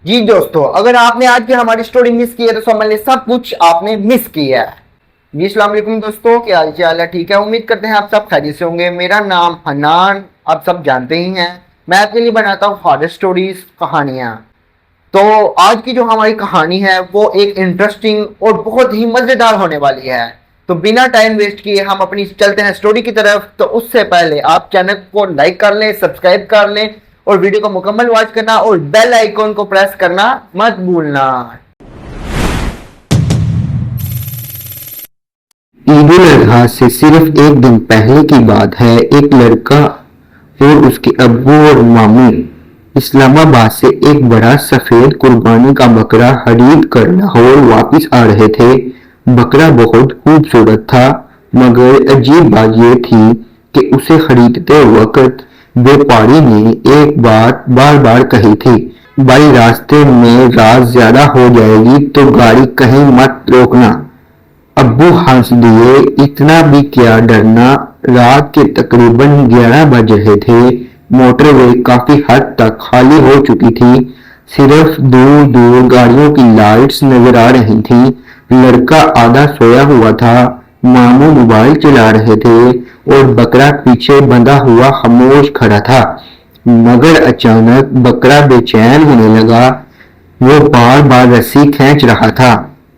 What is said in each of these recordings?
जी दोस्तों, अगर आपने आज की हमारी स्टोरी मिस की है तो समझ लें सब कुछ आपने मिस किया है। जी अस्सलाम वालेकुम दोस्तों, क्या हाल चाल है? ठीक है, उम्मीद करते हैं आप सब खैरियत से होंगे। मेरा नाम हनान आप सब जानते ही हैं। मैं आपके लिए बनाता हूँ हॉरर स्टोरीज, कहानियाँ। तो आज की जो हमारी कहानी है वो एक इंटरेस्टिंग और बहुत ही मजेदार होने वाली है। तो बिना टाइम वेस्ट किए हम अपनी चलते हैं स्टोरी की तरफ। तो उससे पहले आप चैनल को लाइक कर लें, सब्सक्राइब कर लें और वीडियो को मुकम्मल वॉच करना और बेल आइकॉन को प्रेस करना मत भूलना। ईद उल अजहा से सिर्फ एक दिन पहले की बात है। एक लड़का और उसके अब्बू और मामू इस्लामाबाद से एक बड़ा सफेद कुर्बानी का बकरा खरीद कर लाहौर वापस आ रहे थे। बकरा बहुत खूबसूरत था, मगर अजीब बात यह थी कि उसे खरीदते वक्त व्यापारी ने एक बात बार बार कही थी, भाई रास्ते में रात ज्यादा हो जाएगी तो गाड़ी कहीं मत रोकना। अब्बू हंस दिए, इतना भी क्या डरना। रात के तकरीबन 11 बज रहे थे। मोटरवे काफी हद तक खाली हो चुकी थी, सिर्फ दूर दूर गाड़ियों की लाइट्स नजर आ रही थी। लड़का आधा सोया हुआ था, मामू मोबाइल चला रहे थे और बकरा पीछे बंधा हुआ खामोश खड़ा था। मगर अचानक बकरा बेचैन होने लगा। वो बार बार रस्सी खींच रहा था,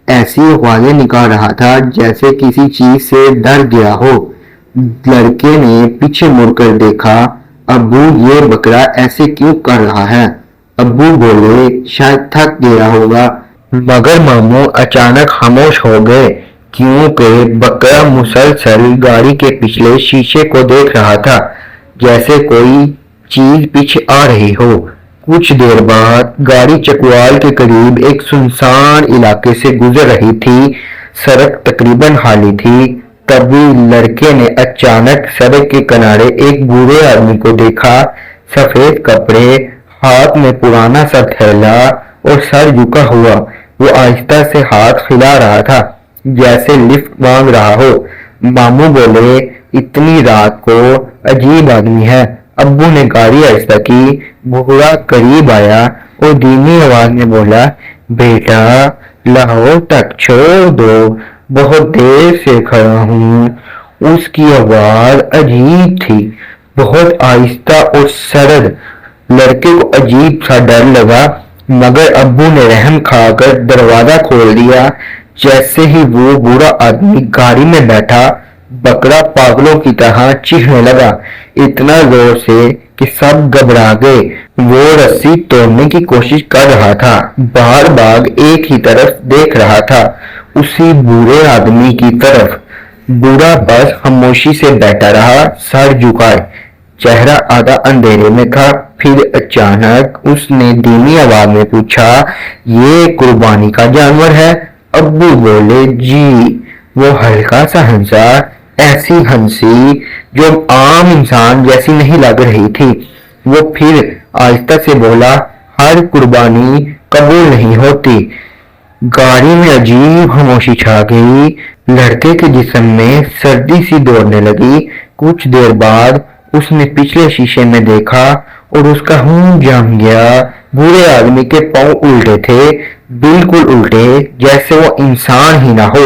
ऐसी आवाजें निकाल रहा था जैसे किसी चीज से डर गया हो। लड़के ने पीछे मुड़कर देखा, अब्बू ये बकरा ऐसे क्यों कर रहा है? अब्बू बोले, शायद थक गया होगा। मगर मामू अचानक खामोश हो गए, क्योंकि बकरा मुसलसल गाड़ी के पिछले शीशे को देख रहा था, जैसे कोई चीज पीछे आ रही हो। कुछ देर बाद गाड़ी चकवाल के करीब एक सुनसान इलाके से गुजर रही थी। सड़क तकरीबन खाली थी। तभी लड़के ने अचानक सड़क के किनारे एक बूढ़े आदमी को देखा। सफेद कपड़े, हाथ में पुराना सा थैला और सर झुका हुआ। वो आहिस्ता से हाथ हिला रहा था, जैसे लिफ्ट मांग रहा हो। मामू बोले, इतनी रात को अजीब आदमी है। अब्बू ने गाड़ी आहिस्ता की, बूढ़ा करीब आया और धीमी आवाज में बोला, बेटा लाहौर तक छोड़ दो, बहुत देर से खड़ा हूँ। उसकी आवाज अजीब थी, बहुत आहिस्ता और सरल। लड़के को अजीब सा डर लगा, मगर अब्बू ने रहम खाकर दरवाजा खोल दिया। जैसे ही वो बूढ़ा आदमी गाड़ी में बैठा, बकरा पागलों की तरह चीखने लगा, इतना जोर से कि सब घबरा गए। वो रस्सी तोड़ने की कोशिश कर रहा था, बार बार एक ही तरफ देख रहा था, उसी बूढ़े आदमी की तरफ। बूढ़ा बस खामोशी से बैठा रहा, सर झुकाए, चेहरा आधा अंधेरे में था। फिर अचानक उसने धीमी आवाज में पूछा, ये कुर्बानी का जानवर है? अब्बू बोले, जी। वो हल्का सा हंसा, ऐसी हंसी जो आम इंसान जैसी नहीं लग रही थी। वो फिर आहिस्ता से बोला, हर कुर्बानी कबूल नहीं होती। गाड़ी में अजीब खामोशी छा गई। लड़के के जिस्म में सर्दी सी दौड़ने लगी। कुछ देर बाद उसने पिछले शीशे में देखा और उसका खून जम गया। बूढ़े आदमी के पांव उल्टे थे, बिल्कुल उल्टे, जैसे वो इंसान ही ना हो।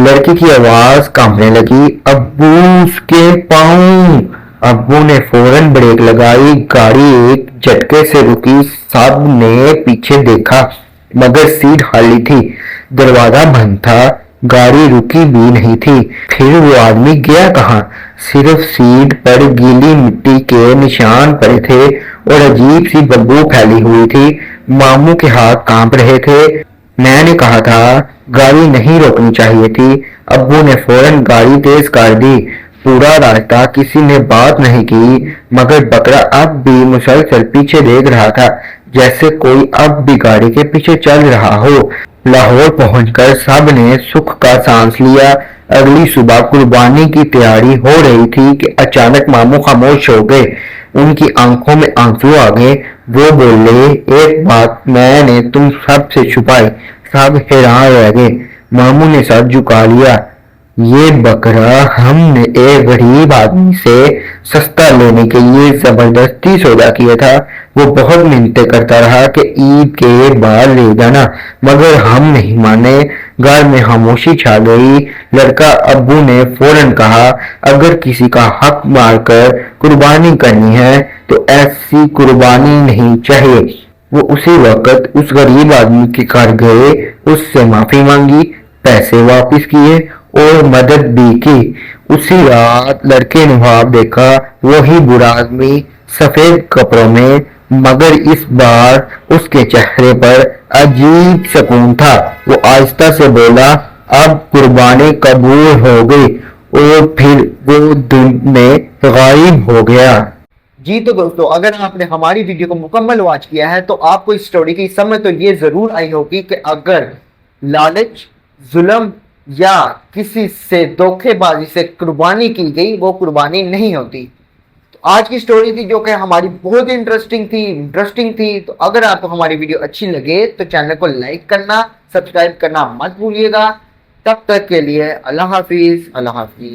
लड़की की आवाज कांपने लगी, अब्बू उसके पांव। अब्बू ने फौरन ब्रेक लगाई, गाड़ी एक झटके से रुकी। सब ने पीछे देखा, मगर सीट खाली थी, दरवाजा बंद था, गाड़ी रुकी भी नहीं थी। फिर वो आदमी गया कहाँ? सिर्फ सीट पर गीली मिट्टी के निशान पड़े थे और अजीब सी बदबू फैली हुई थी। मामू के हाथ कांप रहे थे। मैंने कहा था गाड़ी नहीं रोकनी चाहिए थी। अब्बू ने फौरन गाड़ी तेज कर दी। पूरा रास्ता किसी ने बात नहीं की, मगर बकरा अब भी मुसलसल पीछे देख रहा था, जैसे कोई अब भी गाड़ी के पीछे चल रहा हो। लाहौर पहुंचकर सब ने सुख का सांस लिया। अगली सुबह कुर्बानी की तैयारी हो रही थी कि अचानक मामू खामोश हो गए। उनकी आंखों में आंसू आ गए। वो बोले, एक बात मैंने तुम सब से छुपाई। सब हैरान रह गए। मामू ने सर झुका लिया, ये बकरा हमने एक गरीब आदमी से सस्ता लेने के लिए जबरदस्ती सौदा किया था। वो बहुत मिन्नतें करता रहा कि ईद के बाद ले जाना, मगर हम नहीं माने। घर में खामोशी छा गई। लड़का अब्बू ने फौरन कहा, अगर किसी का हक मारकर कुर्बानी करनी है तो ऐसी कुर्बानी नहीं चाहिए। वो उसी वक्त उस गरीब आदमी के घर गए, उससे माफी मांगी, पैसे वापस किए और मदद भी की। उसी रात लड़के ने ख्वाब देखा, वही बुरा आदमी सफेद कपड़ों में, मगर इस बार उसके चेहरे पर अजीब सुकून था। वो आहिस्ता से बोला, अब कुर्बानी कबूल हो गई, और फिर वो दिन में गायब हो गया। जी तो दोस्तों, अगर आपने हमारी वीडियो को मुकम्मल वॉच किया है तो आपको इस स्टोरी की समझ तो ये जरूर आई होगी कि अगर लालच, जुल्म या किसी से धोखेबाजी से कुर्बानी की गई, वो कुर्बानी नहीं होती। तो आज की स्टोरी थी जो कि हमारी बहुत इंटरेस्टिंग थी। तो अगर आपको हमारी वीडियो अच्छी लगे तो चैनल को लाइक करना, सब्सक्राइब करना मत भूलिएगा। तब तक के लिए अल्लाह हाफिज।